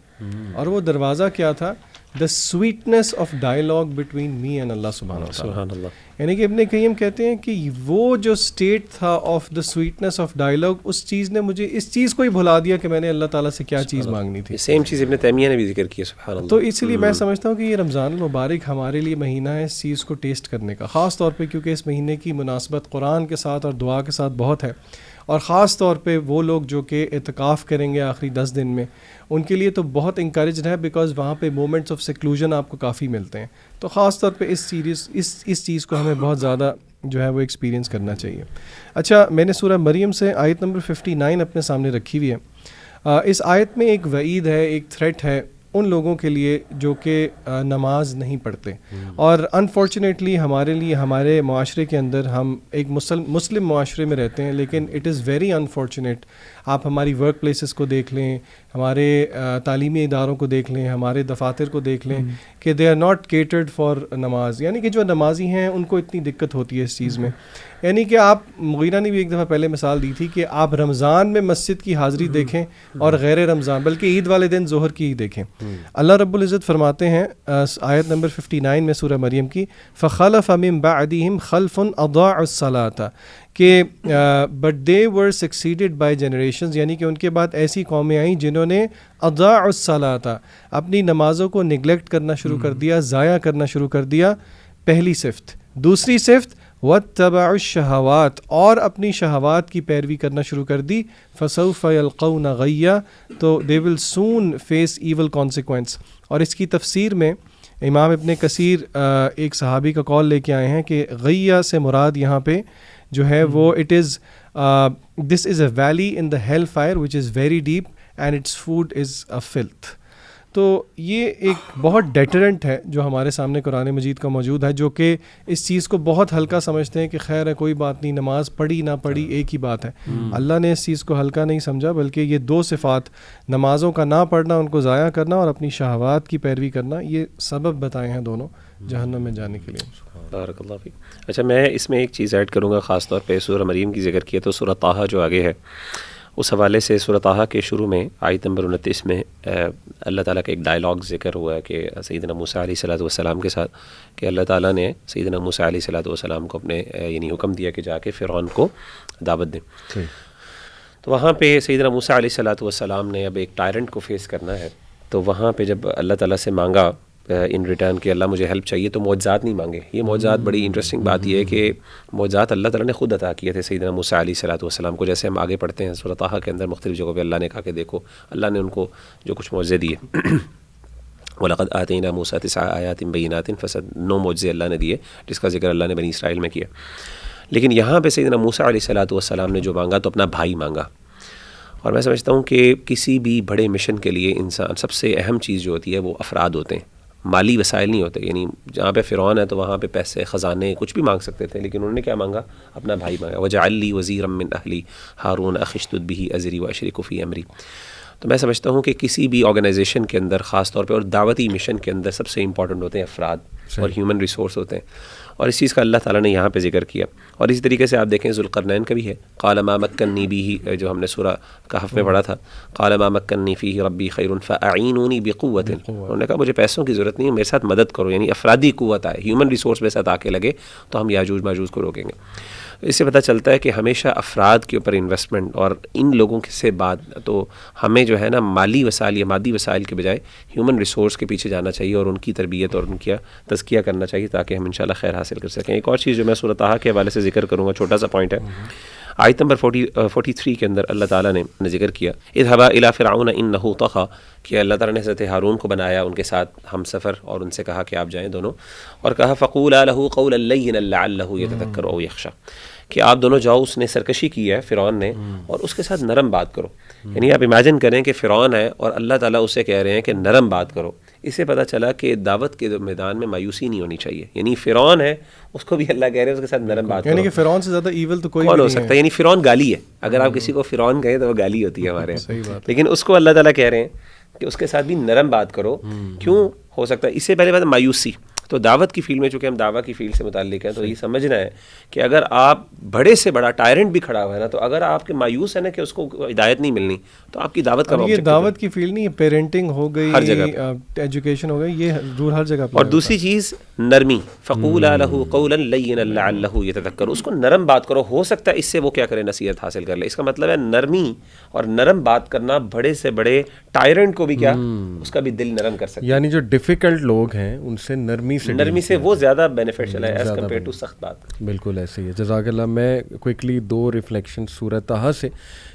اور وہ دروازہ کیا تھا؟ The sweetness of dialogue between me and اللہ سبحانہ و تعالیٰ. یعنی کہ ابن قیم کہتے ہیں کہ وہ جو اسٹیٹ تھا of the sweetness of dialogue, اس چیز نے مجھے اس چیز کو ہی بھلا دیا کہ میں نے اللہ تعالیٰ سے کیا چیز مانگنی تھی. سیم چیز ابن تیمیہ نے بھی ذکر کی ہے, سبحان اللہ. تو اس لیے میں سمجھتا ہوں کہ یہ رمضان المبارک ہمارے لیے مہینہ ہے اس چیز کو ٹیسٹ کرنے کا, خاص طور پہ کیونکہ اس مہینے کی مناسبت قرآن کے ساتھ اور دعا کے ساتھ بہت ہے. اور خاص طور پہ وہ لوگ جو کہ اعتکاف کریں گے آخری 10 دن میں, ان کے لیے تو بہت انکریجڈ ہے بیکاز وہاں پہ مومنٹس آف سیکلوژن آپ کو کافی ملتے ہیں. تو خاص طور پہ اس چیز کو ہمیں بہت زیادہ جو ہے وہ ایکسپیرینس کرنا چاہیے. اچھا, میں نے سورہ مریم سے آیت نمبر 59 اپنے سامنے رکھی ہوئی ہے. اس آیت میں ایک وعید ہے, ایک تھریٹ ہے ان لوگوں کے لیے جو کہ نماز نہیں پڑھتے. اور انفارچونیٹلی ہمارے لیے, ہمارے معاشرے کے اندر, ہم ایک مسلم معاشرے میں رہتے ہیں, لیکن اٹ از ویری انفارچونیٹ. آپ ہماری ورک پلیسز کو دیکھ لیں, ہمارے تعلیمی اداروں کو دیکھ لیں, ہمارے دفاتر کو دیکھ لیں کہ they are not catered for نماز. یعنی کہ جو نمازی ہیں ان کو اتنی دقت ہوتی ہے اس چیز میں. یعنی کہ آپ, مغیرہ نے بھی ایک دفعہ پہلے مثال دی تھی کہ آپ رمضان میں مسجد کی حاضری دیکھیں اور غیر رمضان بلکہ عید والے دن ظہر کی ہی دیکھیں. اللہ رب العزت فرماتے ہیں آیت نمبر 59 میں سورہ مریم کی, فَخَلَفَ مِن بَعْدِهِمْ خَلْفٌ أَضَاعُوا الصَّلَاةَ, کہ but they were succeeded by generations, یعنی کہ ان کے بعد ایسی قومیں آئیں جنہوں نے اضاعوا الصلاۃ, اپنی نمازوں کو نگلیکٹ کرنا شروع کر دیا, ضائع کرنا شروع کر دیا. پہلی صفت. دوسری صفت واتبعوا الشہوات, اور اپنی شہوات کی پیروی کرنا شروع کر دی. فسوف یلقون غیا, تو دے ول سون فیس ایول کانسیکوینس. اور اس کی تفسیر میں امام ابن کثیر ایک صحابی کا قول لے کے آئے ہیں کہ غیا سے مراد یہاں پہ جو ہے وہ it is this is a valley in the hell fire which is very deep and its food is a filth. تو یہ ایک بہت ڈیٹرنٹ ہے جو ہمارے سامنے قرآن مجید کا موجود ہے, جو کہ اس چیز کو بہت ہلکا سمجھتے ہیں کہ خیر ہے کوئی بات نہیں, نماز پڑھی نہ پڑھی ایک ہی بات ہے. اللہ نے اس چیز کو ہلکا نہیں سمجھا, بلکہ یہ دو صفات, نمازوں کا نہ پڑھنا, ان کو ضائع کرنا, اور اپنی شہوات کی پیروی کرنا, یہ سبب بتائے ہیں دونوں جہنم میں جانے کے لیے. بارک اللہ فیک. اچھا, میں اس میں ایک چیز ایڈ کروں گا, خاص طور پہ سورہ مریم کی ذکر کیا تو سورہ طٰہٰ جو آگے ہے اس حوالے سے سورہ طٰہٰ کے شروع میں آیت نمبر 29 میں اللہ تعالیٰ کا ایک ڈائلاگ ذکر ہوا ہے کہ سیدنا موسیٰ علیہ الصلوۃ والسلام کے ساتھ, کہ اللہ تعالیٰ نے سیدنا موسیٰ علیہ الصلوۃ والسلام کو اپنے یعنی حکم دیا کہ جا کے فرعون کو دعوت دیں. تو وہاں پہ سیدنا موسیٰ علیہ الصلوۃ والسلام نے اب ایک ٹائرنٹ کو فیس کرنا ہے, تو وہاں پہ جب اللہ تعالیٰ سے مانگا ان ریٹرن کہ اللہ مجھے ہیلپ چاہیے, تو معجزات نہیں مانگے. یہ معجزات بڑی انٹرسٹنگ بات یہ ہے کہ معجزات اللہ تعالیٰ نے خود عطا کیے تھے سیدنا موسیٰ علیہ الصلوۃ والسلام کو. جیسے ہم آگے پڑھتے ہیں سورہ طٰہٰ کے اندر مختلف جگہوں پہ اللہ نے کہا کہ دیکھو اللہ نے ان کو جو کچھ معجزے دیے, وَلَقَدْ آتَيْنَا مُوسَىٰ 9 آیَاتٍ بَيِّنَاتٍ, فسد 9 معجزے اللہ نے دیے جس کا ذکر اللہ نے بنی اسرائیل میں کیا. لیکن یہاں پہ سیدنا موسیٰ علیہ الصلوۃ والسلام نے جو مانگا تو اپنا بھائی مانگا. اور میں سمجھتا ہوں کہ کسی بھی بڑے مشن کے لیے انسان سب سے اہم چیز جو ہوتی ہے وہ افراد ہوتے ہیں, مالی وسائل نہیں ہوتے. یعنی جہاں پہ فرعون ہے تو وہاں پہ پیسے, خزانے, کچھ بھی مانگ سکتے تھے, لیکن انہوں نے کیا مانگا؟ اپنا بھائی مانگا. وَاجْعَل لِّي وَزِيرًا مِّنْ أَهْلِي هَارُونَ أَخِي اشْدُدْ بِهِ أَزْرِي وَأَشْرِكْهُ فِي أَمْرِي. تو میں سمجھتا ہوں کہ کسی بھی آرگنائزیشن کے اندر, خاص طور پہ اور دعوتی مشن کے اندر, سب سے امپورٹنٹ ہوتے ہیں افراد اور ہیومن ریسورس ہوتے ہیں. اور اس چیز کا اللہ تعالیٰ نے یہاں پہ ذکر کیا. اور اسی طریقے سے آپ دیکھیں ذوالقرنین کا بھی ہے, قال ما مکنی بہ, جو ہم نے سورہ کہف میں پڑھا تھا, قال ما مکنی فیہ ربی خیر فاعینونی بقوۃ. انہوں نے کہا مجھے پیسوں کی ضرورت نہیں ہے, میرے ساتھ مدد کرو. یعنی افرادی قوت آئے, ہیومن ریسورس میرے ساتھ آ کے لگے تو ہم یاجوج ماجوج کو روکیں گے. اس سے پتہ چلتا ہے کہ ہمیشہ افراد کے اوپر انویسٹمنٹ, اور ان لوگوں سے بعد تو ہمیں جو ہے نا مالی وسائل یا مادی وسائل کے بجائے ہیومن ریسورس کے پیچھے جانا چاہیے اور ان کی تربیت اور ان کا تزکیہ کرنا چاہیے تاکہ ہم انشاءاللہ خیر حاصل حاصل کر سکیں. ایک اور چیز جو میں سورۃ طٰہٰ کے حوالے سے ذکر کروں گا, چھوٹا سا پوائنٹ ہے. آیت نمبر 43 کے اندر اللہ تعالیٰ نے ذکر کیا اذهبا الی فرعون انہ طغی, کہ اللہ تعالیٰ نے حضرت ہارون کو بنایا ان کے ساتھ ہم سفر, اور ان سے کہا کہ آپ جائیں دونوں, اور کہا فقولا لہ قولا لینا لعلہ یتذکر او یخشی, کہ آپ دونوں جاؤ, اس نے سرکشی کی ہے فرعون نے, اور اس کے ساتھ نرم بات کرو. یعنی آپ امیجن کریں کہ فرعون ہے اور اللہ تعالیٰ اسے کہہ رہے ہیں کہ نرم بات کرو. اس سے پتہ چلا کہ دعوت کے میدان میں مایوسی نہیں ہونی چاہیے. یعنی فرعون ہے, اس کو بھی اللہ کہہ رہے ہیں اس کے ساتھ نرم بات کرو. یعنی کہ فرعون سے زیادہ ایول تو کوئی کون نہیں ہو سکتا ہے. یعنی فرعون گالی ہے, اگر آپ کسی کو فرعون کہیں تو وہ گالی ہوتی ہے ہمارے یہاں, لیکن اس کو اللہ تعالیٰ کہہ رہے ہیں کہ اس کے ساتھ بھی نرم بات کرو. کیوں ہو سکتا ہے؟ اس سے پہلے بات مایوسی. تو دعوت کی فیلڈ میں چونکہ ہم دعوت کی فیلڈ سے متعلق ہیں, تو یہ سمجھنا ہے کہ اگر آپ بڑے سے بڑا ٹائرنٹ بھی کھڑا ہوا ہے نا, تو اگر آپ کے مایوس ہے نا کہ اس کو ہدایت نہیں ملنی, تو آپ کی دعوت کا یہ دعوت کی فیلڈ نہیں, پیرنٹنگ ہو گئی, ہر جگہ ایجوکیشن ہو گئی, یہ رول ہر جگہ. اور دوسری چیز نرمی, فقولا لہ قولا لینا لعلہ یتذکر, اس کو نرم بات کرو, ہو سکتا ہے اس سے وہ کیا کرے, نصیحت حاصل کر لے. اس کا مطلب ہے نرمی اور نرم بات کرنا بڑے سے بڑے ٹائرنٹ کو بھی کیا, اس کا بھی دل نرم کر سکتا ہے. یعنی جو ڈیفیکلٹ لوگ ہیں ان سے نرمی سے وہ زیادہ بینیفیشل ہے ایز کمپیئر ٹو سخت بات. بالکل ایسے ہی ہے. جزاک اللہ. میں کوئکلی 2 ریفلیکشن سورۃ طٰہٰ سے,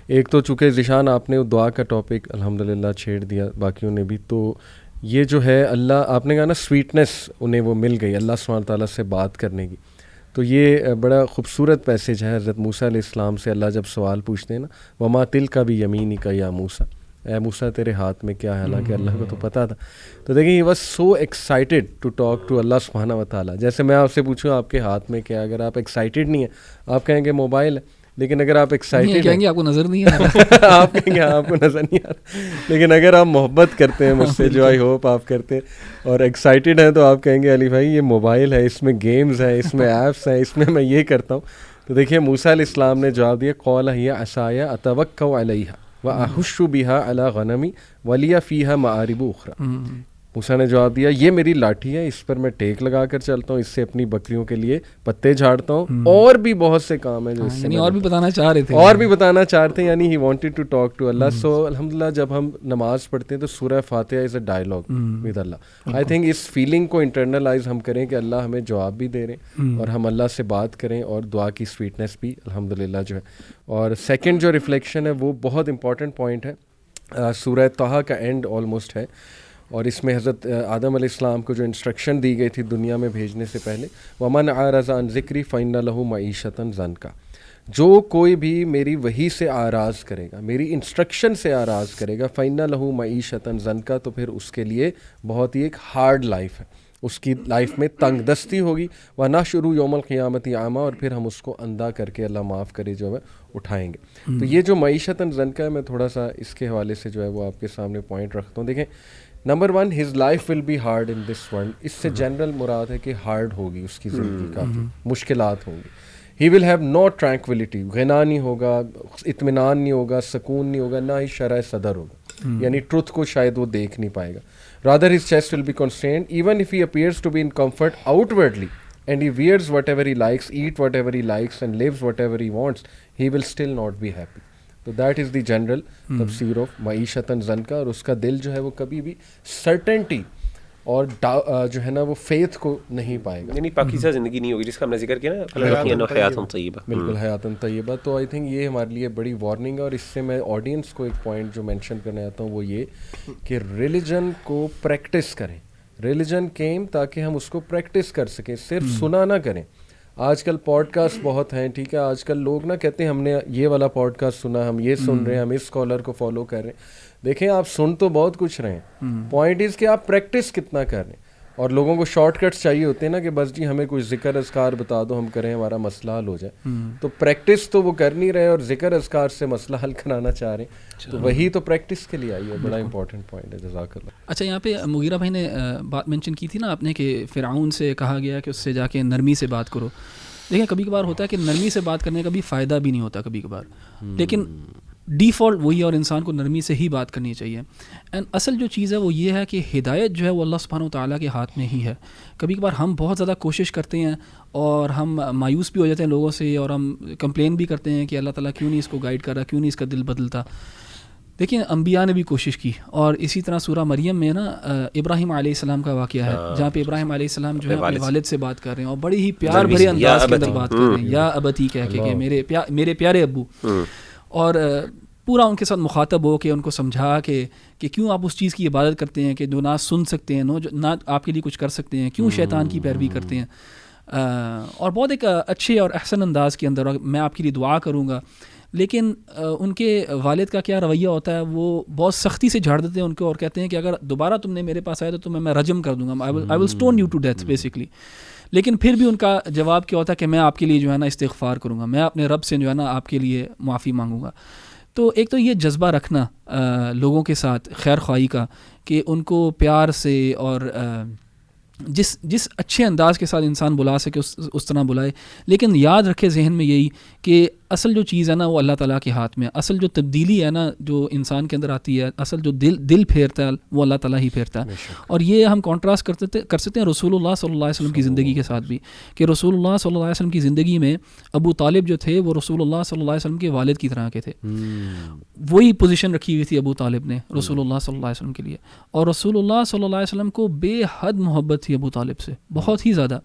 ایک تو چونکہ ذیشان آپ نے دعا کا ٹاپک الحمدللہ چھیڑ دیا, باقیوں نے بھی, تو یہ جو ہے اللہ, آپ نے کہا نا سویٹنس انہیں وہ مل گئی اللہ سبحانہ تعالیٰ سے بات کرنے کی, تو یہ بڑا خوبصورت پیسج ہے. حضرت موسیٰ علیہ السلام سے اللہ جب سوال پوچھتے ہیں نا, وما تلک بیمینک یا موسیٰ, اے موسیٰ تیرے ہاتھ میں کیا ہے, حالانکہ اللہ کو تو پتہ تھا. تو دیکھیں he was so excited to talk to اللہ سبحانہ و تعالیٰ. جیسے میں آپ سے پوچھوں آپ کے ہاتھ میں کیا, اگر آپ ایکسائٹیڈ نہیں ہیں آپ کہیں گے موبائل ہے, لیکن اگر آپ ایکسائٹیڈ ہیں آپ کو نظر نہیں آ رہا, آپ کہیں گے آپ کو نظر نہیں آ رہا, لیکن اگر آپ محبت کرتے ہیں مجھ سے, جو آئی ہوپ آپ کرتے ہیں, اور ایکسائٹیڈ ہیں, تو آپ کہیں گے علی بھائی یہ موبائل ہے, اس میں گیمز ہیں, اس میں ایپس ہیں, اس میں یہ کرتا ہوں. تو دیکھیے موسیٰ علیہ السلام نے جواب دیا, قال ہی عصای اتوکأ علیہا وأحش بها على غنمی ولی فیہا معارب اخری. موسیٰ نے جواب دیا یہ میری لاٹھی ہے, اس پر میں ٹیک لگا کر چلتا ہوں, اس سے اپنی بکریوں کے لیے پتے جھاڑتا ہوں, اور بھی بہت سے کام ہیں جو اس سے اور بھی بتانا چاہ رہے تھے, اور بھی بتانا چاہتے ہیں. یعنی he wanted to talk to اللہ. سو الحمدللہ جب ہم نماز پڑھتے ہیں تو سورہ فاتحہ از اے ڈائلاگ ود اللہ. آئی تھنک اس فیلنگ کو انٹرنلائز ہم کریں کہ اللہ ہمیں جواب بھی دے رہے ہیں, اور ہم اللہ سے بات کریں, اور دعا کی سویٹنس بھی الحمدللہ جو ہے. اور سیکنڈ جو ریفلیکشن ہے وہ بہت امپورٹنٹ پوائنٹ ہے, سورہ طٰہٰ کا اینڈ آلموسٹ ہے, اور اس میں حضرت آدم علیہ السلام کو جو انسٹرکشن دی گئی تھی دنیا میں بھیجنے سے پہلے, ومن اعرض عن ذکری فإن لہ معیشۃ ضنکا, جو کوئی بھی میری وحی سے آراز کرے گا, میری انسٹرکشن سے آراز کرے گا, فإن لہ معیشۃ ضنکا, تو پھر اس کے لیے بہت ہی ایک ہارڈ لائف ہے, اس کی لائف میں تنگ دستی ہوگی. ونحشرہ یوم القیامت اعمیٰ, اور پھر ہم اس کو اندھا کر کے اللہ معاف کرے جو ہے اٹھائیں گے. تو یہ جو معیشۃ ضنکا ہے, میں تھوڑا سا اس کے حوالے سے جو ہے وہ آپ کے سامنے پوائنٹ رکھتا ہوں. دیکھیں number 1, his life will be hard in this world. اس سے جنرل مراد ہے کہ ہارڈ ہوگی اس کی زندگی, کافی مشکلات ہوں گی. ہی ول ہیو نو ٹرینکولیٹی, غنا نہیں ہوگا, اطمینان نہیں ہوگا, سکون نہیں ہوگا, نہ ہی شرح صدر ہوگا, یعنی ٹروتھ کو شاید وہ دیکھ نہیں پائے گا. Rather his chest will be constrained even if he appears to be in comfort outwardly, and he wears whatever he likes, eats whatever he likes, and lives whatever he wants, he will still not be happy. تو that is the general تفسیر of معیشۃ ضنکا. اور اس کا دل جو ہے وہ کبھی بھی سرٹنٹی اور جو ہے نا وہ فیتھ کو نہیں پائے گا, یعنی پاکیزہ زندگی نہیں ہوگی, جس کا ہم نے ذکر کیا نا, حیات طیبہ. بالکل حیات طیبہ. تو آئی تھنک یہ ہمارے لیے بڑی وارننگ ہے. اور اس سے میں آڈینس کو ایک پوائنٹ جو مینشن کرنا چاہتا ہوں وہ یہ کہ ریلیجن کو پریکٹس کریں. ریلیجن کیم تاکہ ہم اس کو پریکٹس کر سکیں, صرف سنا نہ کریں. آج کل پوڈ کاسٹ بہت ہیں, ٹھیک ہے, آج کل لوگ نا کہتے ہیں ہم نے یہ والا پوڈ کاسٹ سنا, ہم یہ سن رہے ہیں, ہم اس اسکالر کو فالو کر رہے ہیں. دیکھیں آپ سن تو بہت کچھ رہے ہیں, پوائنٹ از کہ آپ پریکٹس کتنا کر رہے ہیں. اور لوگوں کو شارٹ کٹس چاہیے ہوتے ہیں نا کہ بس جی ہمیں کچھ ذکر اذکار بتا دو, ہم کریں, ہمارا مسئلہ حل ہو جائے. تو پریکٹس تو وہ کر نہیں رہے, اور ذکر اذکار سے مسئلہ حل کرانا چاہ رہے ہیں. تو وہی تو پریکٹس کے لیے آئی ہے, بڑا امپورٹنٹ پوائنٹ ہے. جزاک اللہ. اچھا, یہاں پہ مغیرہ بھائی نے بات مینشن کی تھی نا آپ نے کہ فرعون سے کہا گیا کہ اس سے جا کے نرمی سے بات کرو. دیکھیں کبھی کبھار ہوتا ہے کہ نرمی سے بات کرنے کا بھی فائدہ بھی نہیں ہوتا کبھی کبھار, لیکن ڈیفالٹ وہی ہے, اور انسان کو نرمی سے ہی بات کرنی چاہیے. اینڈ اصل جو چیز ہے وہ یہ ہے کہ ہدایت جو ہے وہ اللہ سبحانہ و تعالیٰ کے ہاتھ میں ہی ہے. کبھی کبھار ہم بہت زیادہ کوشش کرتے ہیں اور ہم مایوس بھی ہو جاتے ہیں لوگوں سے, اور ہم کمپلین بھی کرتے ہیں کہ اللہ تعالیٰ کیوں نہیں اس کو گائیڈ کر رہا, کیوں نہیں اس کا دل بدلتا. دیکھیں انبیاء نے بھی کوشش کی، اور اسی طرح سورہ مریم میں نا ابراہیم علیہ السلام کا واقعہ ہے جہاں پہ ابراہیم علیہ السلام جو ہے اپنے والد سے بات کر رہے ہیں اور بڑی ہی پیار بھرے انداز کے اندر بات کر رہے ہیں، یا ابتی کہہ کے کہ میرے پیارے ابو، اور پورا ان کے ساتھ مخاطب ہو کے ان کو سمجھا کہ کیوں آپ اس چیز کی عبادت کرتے ہیں کہ جو نہ سن سکتے ہیں نہ آپ کے لیے کچھ کر سکتے ہیں، کیوں شیطان کی پیروی کرتے ہیں، اور بہت ایک اچھے اور احسن انداز کے اندر میں آپ کے لیے دعا کروں گا. لیکن ان کے والد کا کیا رویہ ہوتا ہے، وہ بہت سختی سے جھاڑ دیتے ہیں ان کو اور کہتے ہیں کہ اگر دوبارہ تم نے میرے پاس آئے تو تمہیں میں رجم کر دوں گا، I will stone you to death basically. لیکن پھر بھی ان کا جواب کیا ہوتا ہے کہ میں آپ کے لیے جو ہے نا استغفار کروں گا، میں اپنے رب سے جو ہے نا آپ کے لیے معافی مانگوں گا. تو ایک تو یہ جذبہ رکھنا لوگوں کے ساتھ خیر خواہی کا، کہ ان کو پیار سے اور جس اچھے انداز کے ساتھ انسان بلا سکے اس طرح بلائے، لیکن یاد رکھے ذہن میں یہی کہ اصل جو چیز ہے نا وہ اللہ تعالیٰ کے ہاتھ میں ہے. اصل جو تبدیلی ہے نا جو انسان کے اندر آتی ہے، اصل جو دل پھیرتا ہے وہ اللہ تعالیٰ ہی پھیرتا ہے. اور یہ ہم کانٹراسٹ کر سکتے ہیں رسول اللہ صلی اللہ علیہ وسلم کی زندگی کے ساتھ بھی، کہ رسول اللہ صلی اللہ علیہ وسلم کی زندگی میں ابو طالب جو تھے وہ رسول اللہ صلی اللہ علیہ وسلم کے والد کی طرح کے تھے. وہی پوزیشن رکھی ہوئی تھی ابو طالب نے رسول اللہ صلی اللہ علیہ وسلم کے لیے، اور رسول اللہ صلی اللہ علیہ وسلم کو بے حد محبت تھی ابو طالب سے، بہت ہی زیادہ.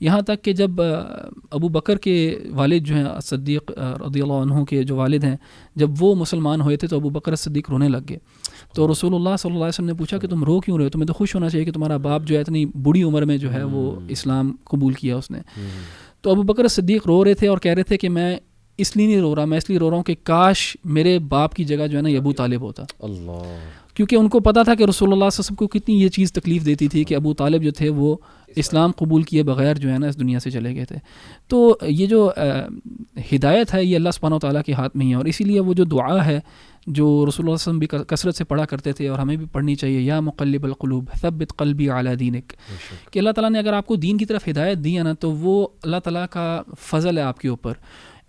یہاں تک کہ جب ابو بکر کے والد جو ہیں صدیق رضی اللہ عنہ کے جو والد ہیں، جب وہ مسلمان ہوئے تھے تو ابو بکر صدیق رونے لگ گئے. تو رسول اللہ صلی اللہ علیہ وسلم نے پوچھا کہ تم رو کیوں رہے ہو، تمہیں تو خوش ہونا چاہیے کہ تمہارا باپ جو ہے اتنی بڑی عمر میں جو ہے وہ اسلام قبول کیا اس نے. تو ابو بکر صدیق رو رہے تھے اور کہہ رہے تھے کہ میں اس لیے نہیں رو رہا، میں اس لیے رو رہا ہوں کہ کاش میرے باپ کی جگہ جو ہے نا ابو طالب ہوتا. اللہ. کیونکہ ان کو پتا تھا کہ رسول اللہ صلی اللہ علیہ وسلم کو کتنی یہ چیز تکلیف دیتی تھی کہ ابو طالب جو تھے وہ اسلام قبول کیے بغیر جو ہے نا اس دنیا سے چلے گئے تھے. تو یہ جو ہدایت ہے یہ اللہ سبحانہ و تعالیٰ کے ہاتھ میں ہی ہے، اور اسی لیے وہ جو دعا ہے جو رسول اللہ صلی اللہ علیہ وسلم بھی کثرت سے پڑھا کرتے تھے اور ہمیں بھی پڑھنی چاہیے، یا مقلب القلوب ثبت قلبی علی دینک، کہ اللہ تعالیٰ نے اگر آپ کو دین کی طرف ہدایت دی ہے نا تو وہ اللہ تعالیٰ کا فضل ہے آپ کے اوپر،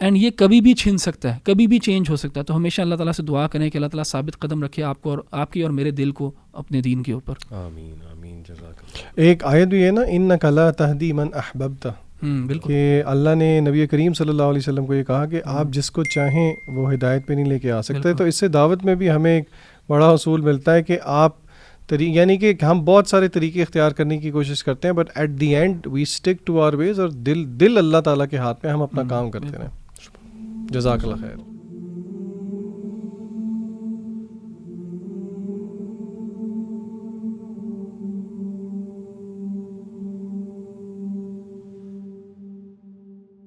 اینڈ یہ کبھی بھی چھن سکتا ہے، کبھی بھی چینج ہو سکتا ہے. تو ہمیشہ اللہ تعالیٰ سے دعا کریں کہ اللہ تعالیٰ ثابت قدم رکھے آپ کو اور آپ کی اور میرے دل کو اپنے دین کے اوپر. آمین آمین. جزاک اللہ. ایک آیت بھی ہے نا، انک لا تہدی من احببت، بالکل، کہ اللہ نے نبی کریم صلی اللہ علیہ وسلم کو یہ کہا کہ آپ جس کو چاہیں وہ ہدایت پہ نہیں لے کے آ سکتے. تو اس سے دعوت میں بھی ہمیں ایک بڑا اصول ملتا ہے کہ آپ یعنی کہ ہم بہت سارے طریقے اختیار کرنے کی کوشش کرتے ہیں، but at the end we stick to our ways, اور دل اللہ تعالیٰ کے ہاتھ میں، ہم اپنا کام کرتے رہیں. جزاک اللہ خیر.